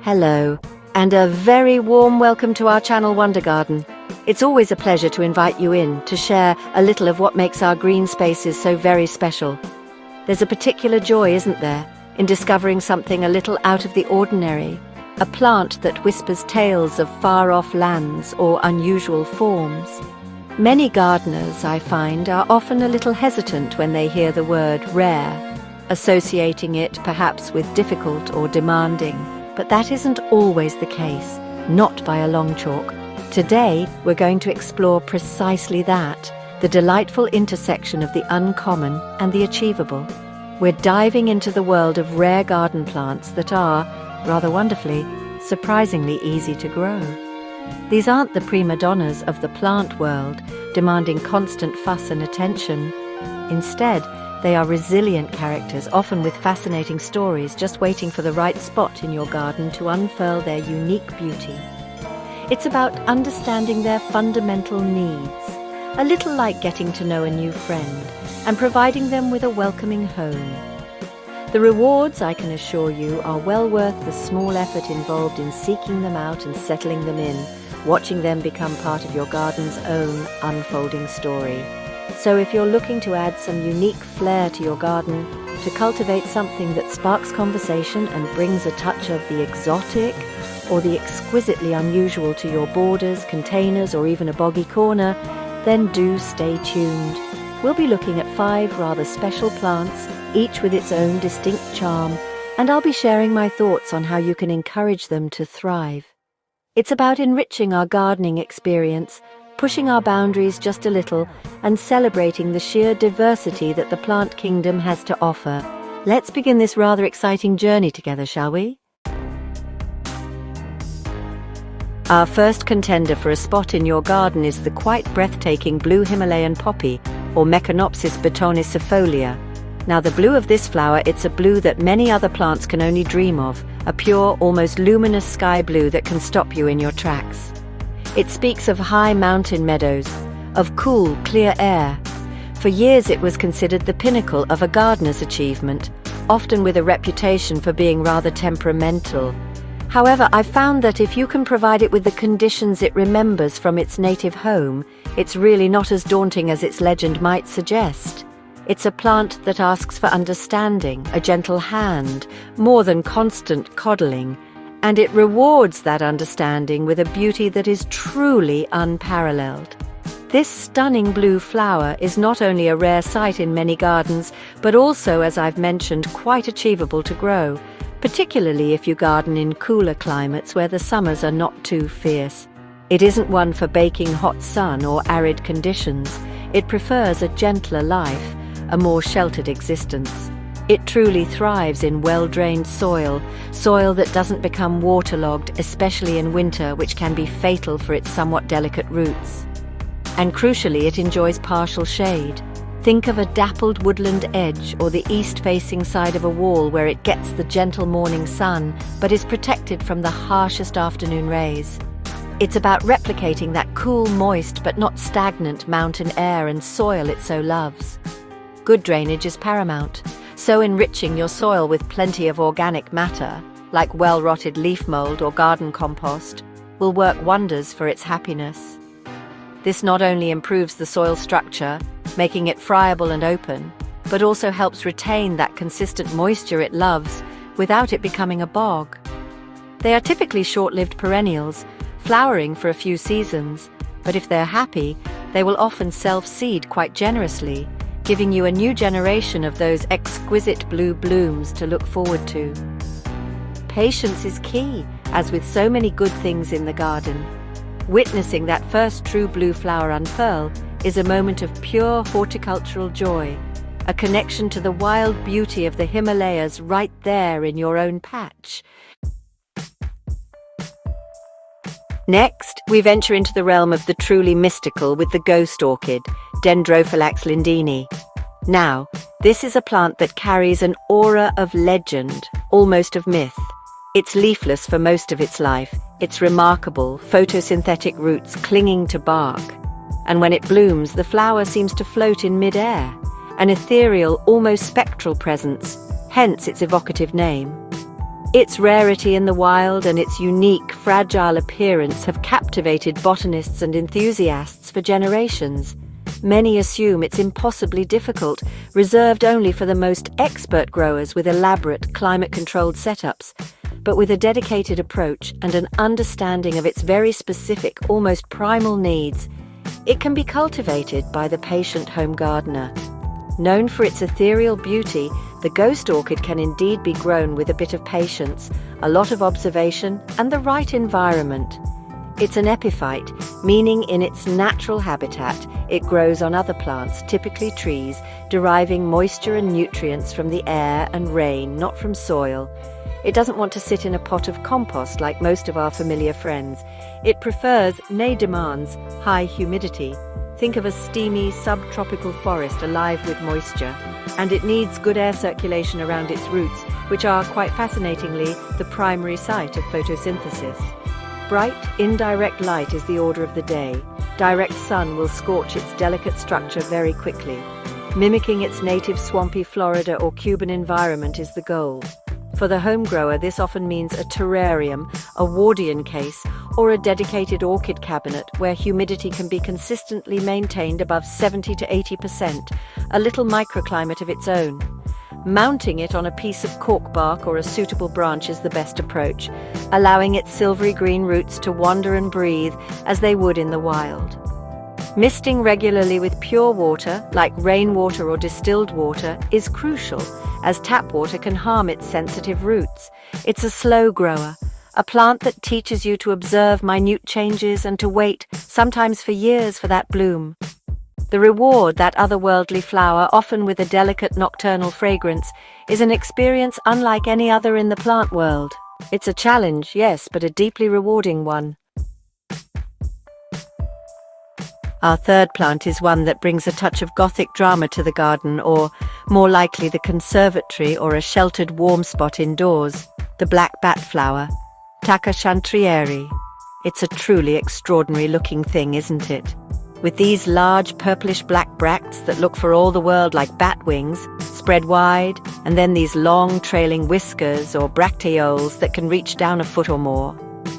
Hello, and a very warm welcome to our channel Wonder Garden. It's always a pleasure to invite you in to share a little of what makes our green spaces so very special. There's a particular joy, isn't there, in discovering something a little out of the ordinary, a plant that whispers tales of far-off lands or unusual forms. Many gardeners, I find, are often a little hesitant when they hear the word rare, associating it perhaps with difficult or demanding. But that isn't always the case, not by a long chalk. Today, we're going to explore precisely that, the delightful intersection of the uncommon and the achievable. We're diving into the world of rare garden plants that are, rather wonderfully, surprisingly easy to grow. These aren't the prima donnas of the plant world, demanding constant fuss and attention. Instead, they are resilient characters, often with fascinating stories, just waiting for the right spot in your garden to unfurl their unique beauty. It's about understanding their fundamental needs, a little like getting to know a new friend, and providing them with a welcoming home. The rewards, I can assure you, are well worth the small effort involved in seeking them out and settling them in, watching them become part of your garden's own unfolding story. So if you're looking to add some unique flair to your garden, to cultivate something that sparks conversation and brings a touch of the exotic or the exquisitely unusual to your borders, containers, or even a boggy corner, then do stay tuned. We'll be looking at 5 rather special plants, each with its own distinct charm, and I'll be sharing my thoughts on how you can encourage them to thrive. It's about enriching our gardening experience, pushing our boundaries just a little, and celebrating the sheer diversity that the plant kingdom has to offer. Let's begin this rather exciting journey together, shall we? Our first contender for a spot in your garden is the quite breathtaking blue Himalayan poppy, or Meconopsis betonicifolia. Now, the blue of this flower, it's a blue that many other plants can only dream of, a pure, almost luminous sky blue that can stop you in your tracks. It speaks of high mountain meadows, of cool, clear air. For years it was considered the pinnacle of a gardener's achievement, often with a reputation for being rather temperamental. However, I've found that if you can provide it with the conditions it remembers from its native home, it's really not as daunting as its legend might suggest. It's a plant that asks for understanding, a gentle hand, more than constant coddling, and it rewards that understanding with a beauty that is truly unparalleled. This stunning blue flower is not only a rare sight in many gardens, but also, as I've mentioned, quite achievable to grow, particularly if you garden in cooler climates where the summers are not too fierce. It isn't one for baking hot sun or arid conditions. It prefers a gentler life, a more sheltered existence. It truly thrives in well-drained soil that doesn't become waterlogged, especially in winter, which can be fatal for its somewhat delicate roots. And crucially, it enjoys partial shade. Think of a dappled woodland edge or the east-facing side of a wall where it gets the gentle morning sun, but is protected from the harshest afternoon rays. It's about replicating that cool, moist, but not stagnant mountain air and soil it so loves. Good drainage is paramount. So enriching your soil with plenty of organic matter, like well-rotted leaf mold or garden compost, will work wonders for its happiness. This not only improves the soil structure, making it friable and open, but also helps retain that consistent moisture it loves without it becoming a bog. They are typically short-lived perennials, flowering for a few seasons, but if they're happy, they will often self-seed quite generously, giving you a new generation of those exquisite blue blooms to look forward to. Patience is key, as with so many good things in the garden. Witnessing that first true blue flower unfurl is a moment of pure horticultural joy, a connection to the wild beauty of the Himalayas right there in your own patch. Next, we venture into the realm of the truly mystical with the ghost orchid, Dendrophylax lindenii. Now, this is a plant that carries an aura of legend, almost of myth. It's leafless for most of its life, its remarkable photosynthetic roots clinging to bark. And when it blooms, the flower seems to float in mid-air, an ethereal, almost spectral presence, hence its evocative name. Its rarity in the wild and its unique, fragile appearance have captivated botanists and enthusiasts for generations. Many assume it's impossibly difficult, reserved only for the most expert growers with elaborate, climate-controlled setups. But with a dedicated approach and an understanding of its very specific, almost primal needs, it can be cultivated by the patient home gardener. Known for its ethereal beauty, the ghost orchid can indeed be grown with a bit of patience, a lot of observation, and the right environment. It's an epiphyte, meaning in its natural habitat, it grows on other plants, typically trees, deriving moisture and nutrients from the air and rain, not from soil. It doesn't want to sit in a pot of compost like most of our familiar friends. It prefers, nay demands, high humidity. Think of a steamy, subtropical forest alive with moisture. And it needs good air circulation around its roots, which are, quite fascinatingly, the primary site of photosynthesis. Bright, indirect light is the order of the day. Direct sun will scorch its delicate structure very quickly. Mimicking its native swampy Florida or Cuban environment is the goal. For the home grower, this often means a terrarium, a Wardian case, or a dedicated orchid cabinet where humidity can be consistently maintained above 70 to 80%, a little microclimate of its own. Mounting it on a piece of cork bark or a suitable branch is the best approach, allowing its silvery green roots to wander and breathe as they would in the wild. Misting regularly with pure water, like rainwater or distilled water, is crucial, as tap water can harm its sensitive roots. It's a slow grower, a plant that teaches you to observe minute changes and to wait, sometimes for years, for that bloom. The reward, that otherworldly flower, often with a delicate nocturnal fragrance, is an experience unlike any other in the plant world. It's a challenge, yes, but a deeply rewarding one. Our third plant is one that brings a touch of Gothic drama to the garden, or, more likely, the conservatory or a sheltered warm spot indoors, the black bat flower, Tacca chantrieri. It's a truly extraordinary-looking thing, isn't it? With these large purplish-black bracts that look for all the world like bat wings, spread wide, and then these long trailing whiskers or bracteoles that can reach down a foot or more.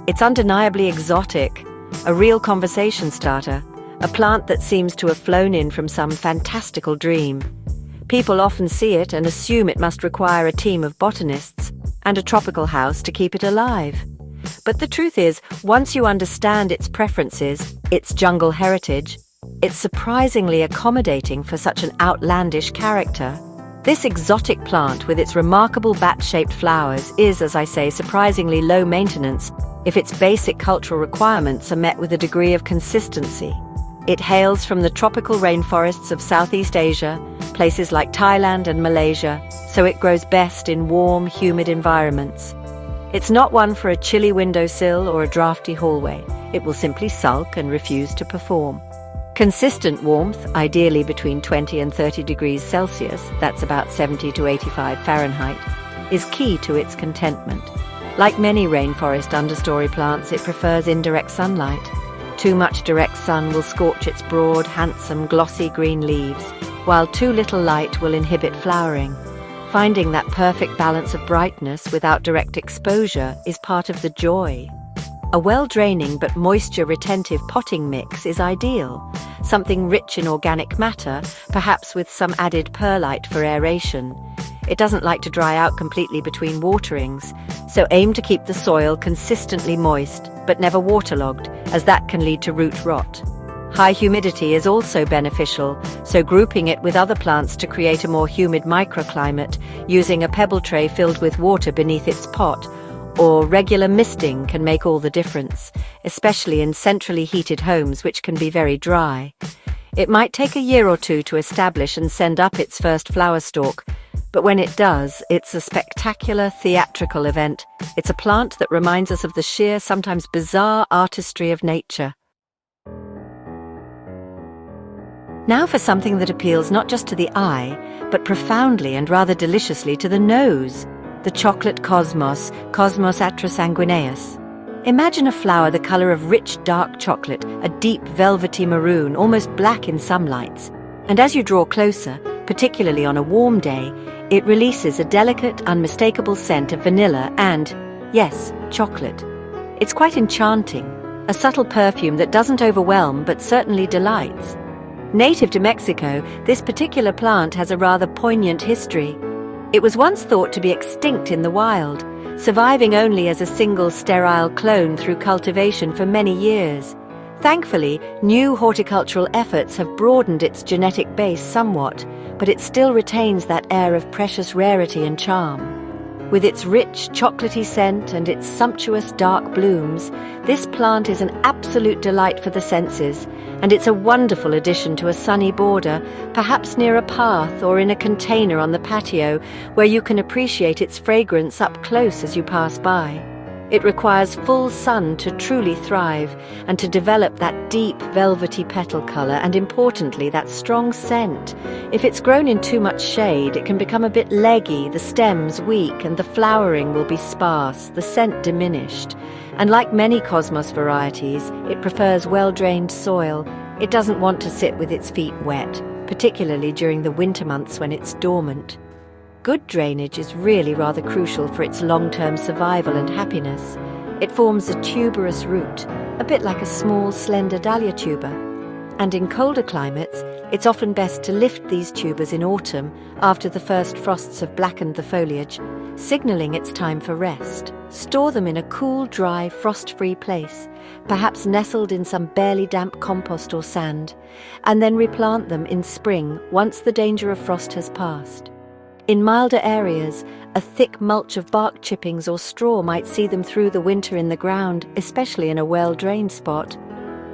It's undeniably exotic, a real conversation starter, a plant that seems to have flown in from some fantastical dream. People often see it and assume it must require a team of botanists and a tropical house to keep it alive. But the truth is, once you understand its preferences, its jungle heritage, it's surprisingly accommodating for such an outlandish character. This exotic plant with its remarkable bat-shaped flowers is, as I say, surprisingly low maintenance if its basic cultural requirements are met with a degree of consistency. It hails from the tropical rainforests of Southeast Asia, places like Thailand and Malaysia, so it grows best in warm, humid environments. It's not one for a chilly windowsill or a drafty hallway. It will simply sulk and refuse to perform. Consistent warmth, ideally between 20 and 30 degrees Celsius, that's about 70 to 85 Fahrenheit, is key to its contentment. Like many rainforest understory plants, it prefers indirect sunlight. Too much direct sun will scorch its broad, handsome, glossy green leaves, while too little light will inhibit flowering. Finding that perfect balance of brightness without direct exposure is part of the joy. A well-draining but moisture-retentive potting mix is ideal, something rich in organic matter, perhaps with some added perlite for aeration. It doesn't like to dry out completely between waterings, so aim to keep the soil consistently moist, but never waterlogged, as that can lead to root rot. High humidity is also beneficial, so grouping it with other plants to create a more humid microclimate, using a pebble tray filled with water beneath its pot, or regular misting can make all the difference, especially in centrally heated homes which can be very dry. It might take a year or two to establish and send up its first flower stalk, but when it does, it's a spectacular theatrical event. It's a plant that reminds us of the sheer, sometimes bizarre artistry of nature. Now for something that appeals not just to the eye, but profoundly and rather deliciously to the nose, the chocolate cosmos, Cosmos atrosanguineus. Imagine a flower the color of rich dark chocolate, a deep velvety maroon, almost black in some lights. And as you draw closer, particularly on a warm day, It releases a delicate, unmistakable scent of vanilla and, yes, chocolate. It's quite enchanting, a subtle perfume that doesn't overwhelm but certainly delights. Native to Mexico, this particular plant has a rather poignant history. It was once thought to be extinct in the wild, surviving only as a single sterile clone through cultivation for many years. Thankfully, new horticultural efforts have broadened its genetic base somewhat, but it still retains that air of precious rarity and charm. With its rich, chocolatey scent and its sumptuous dark blooms, this plant is an absolute delight for the senses, and it's a wonderful addition to a sunny border, perhaps near a path or in a container on the patio, where you can appreciate its fragrance up close as you pass by. It requires full sun to truly thrive and to develop that deep, velvety petal color and, importantly, that strong scent. If it's grown in too much shade, it can become a bit leggy, the stems weak, and the flowering will be sparse, the scent diminished. And like many cosmos varieties, it prefers well-drained soil. It doesn't want to sit with its feet wet, particularly during the winter months when it's dormant. Good drainage is really rather crucial for its long-term survival and happiness. It forms a tuberous root, a bit like a small, slender dahlia tuber. And in colder climates, it's often best to lift these tubers in autumn after the first frosts have blackened the foliage, signaling it's time for rest. Store them in a cool, dry, frost-free place, perhaps nestled in some barely damp compost or sand, and then replant them in spring once the danger of frost has passed. In milder areas, a thick mulch of bark chippings or straw might see them through the winter in the ground, especially in a well-drained spot.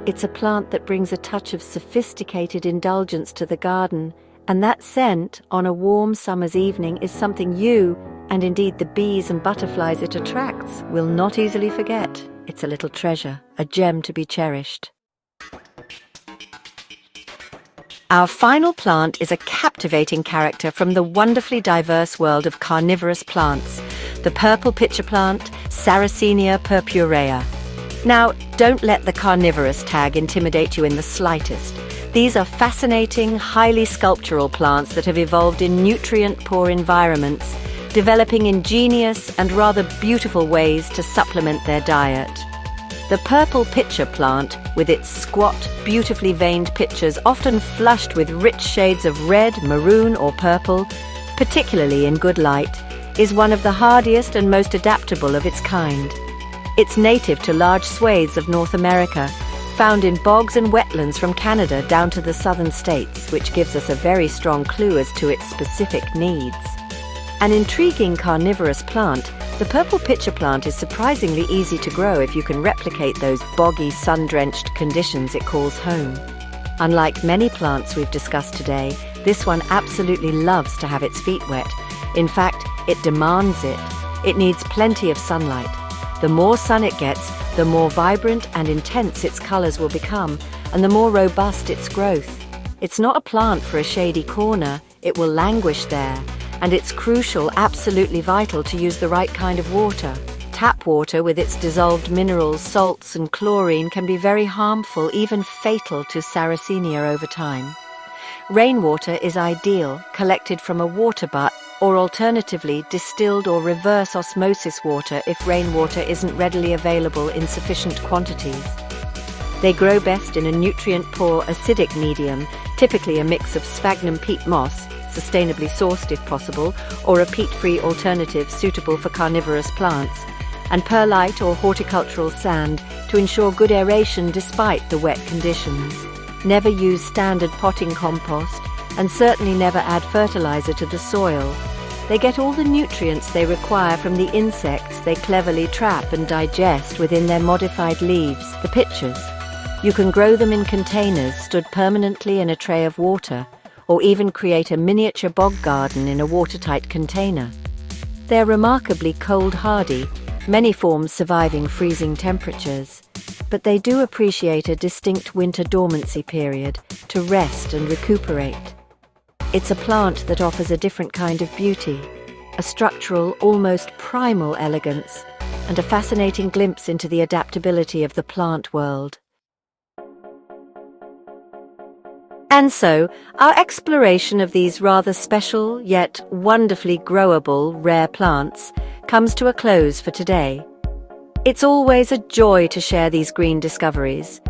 It's a plant that brings a touch of sophisticated indulgence to the garden, and that scent on a warm summer's evening is something you, and indeed the bees and butterflies it attracts, will not easily forget. It's a little treasure, a gem to be cherished. Our final plant is a captivating character from the wonderfully diverse world of carnivorous plants, the purple pitcher plant, Sarracenia purpurea. Now, don't let the carnivorous tag intimidate you in the slightest. These are fascinating, highly sculptural plants that have evolved in nutrient-poor environments, developing ingenious and rather beautiful ways to supplement their diet. The purple pitcher plant, with its squat, beautifully veined pitchers often flushed with rich shades of red, maroon or purple, particularly in good light, is one of the hardiest and most adaptable of its kind. It's native to large swathes of North America, found in bogs and wetlands from Canada down to the southern states, which gives us a very strong clue as to its specific needs. An intriguing carnivorous plant, the purple pitcher plant is surprisingly easy to grow if you can replicate those boggy, sun-drenched conditions it calls home. Unlike many plants we've discussed today, this one absolutely loves to have its feet wet. In fact, it demands it. It needs plenty of sunlight. The more sun it gets, the more vibrant and intense its colors will become, and the more robust its growth. It's not a plant for a shady corner. It will languish there. And it's crucial, absolutely vital, to use the right kind of water. Tap water with its dissolved minerals, salts and chlorine can be very harmful, even fatal to Sarracenia over time. Rainwater is ideal, collected from a water butt, or alternatively distilled or reverse osmosis water if rainwater isn't readily available in sufficient quantities. They grow best in a nutrient-poor acidic medium, typically a mix of sphagnum peat moss, sustainably sourced if possible, or a peat-free alternative suitable for carnivorous plants, and perlite or horticultural sand to ensure good aeration despite the wet conditions. Never use standard potting compost, and certainly never add fertilizer to the soil. They get all the nutrients they require from the insects they cleverly trap and digest within their modified leaves, the pitchers. You can grow them in containers stood permanently in a tray of water, or even create a miniature bog garden in a watertight container. They're remarkably cold-hardy, many forms surviving freezing temperatures, but they do appreciate a distinct winter dormancy period to rest and recuperate. It's a plant that offers a different kind of beauty, a structural, almost primal elegance, and a fascinating glimpse into the adaptability of the plant world. And so, our exploration of these rather special yet wonderfully growable rare plants comes to a close for today. It's always a joy to share these green discoveries,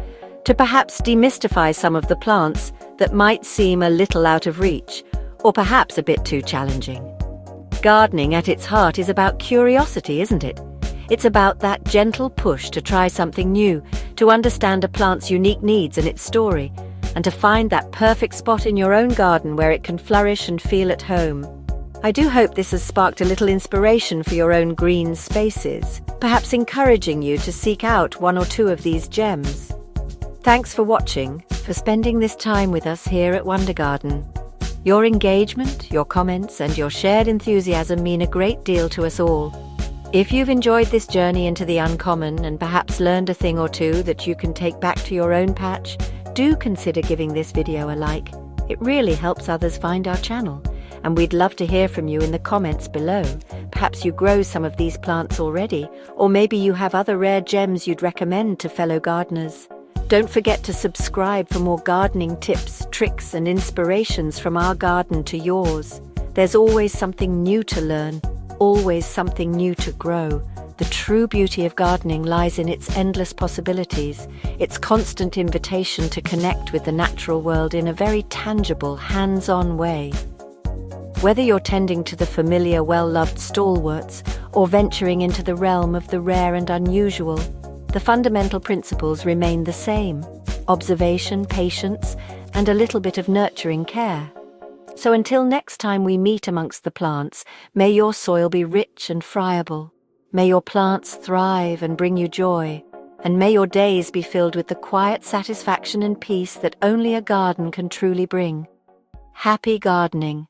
to perhaps demystify some of the plants that might seem a little out of reach, or perhaps a bit too challenging. Gardening at its heart is about curiosity, isn't it? It's about that gentle push to try something new, to understand a plant's unique needs and its story, and to find that perfect spot in your own garden where it can flourish and feel at home. I do hope this has sparked a little inspiration for your own green spaces, perhaps encouraging you to seek out one or two of these gems. Thanks for watching, for spending this time with us here at Wonder Garden. Your engagement, your comments, and your shared enthusiasm mean a great deal to us all. If you've enjoyed this journey into the uncommon and perhaps learned a thing or two that you can take back to your own patch, do consider giving this video a like. It really helps others find our channel, and we'd love to hear from you in the comments below. Perhaps you grow some of these plants already, or maybe you have other rare gems you'd recommend to fellow gardeners. Don't forget to subscribe for more gardening tips, tricks, and inspirations from our garden to yours. There's always something new to learn, always something new to grow. The true beauty of gardening lies in its endless possibilities, its constant invitation to connect with the natural world in a very tangible, hands-on way. Whether you're tending to the familiar, well-loved stalwarts or venturing into the realm of the rare and unusual, the fundamental principles remain the same: observation, patience, and a little bit of nurturing care. So until next time we meet amongst the plants, may your soil be rich and friable. May your plants thrive and bring you joy, and may your days be filled with the quiet satisfaction and peace that only a garden can truly bring. Happy gardening!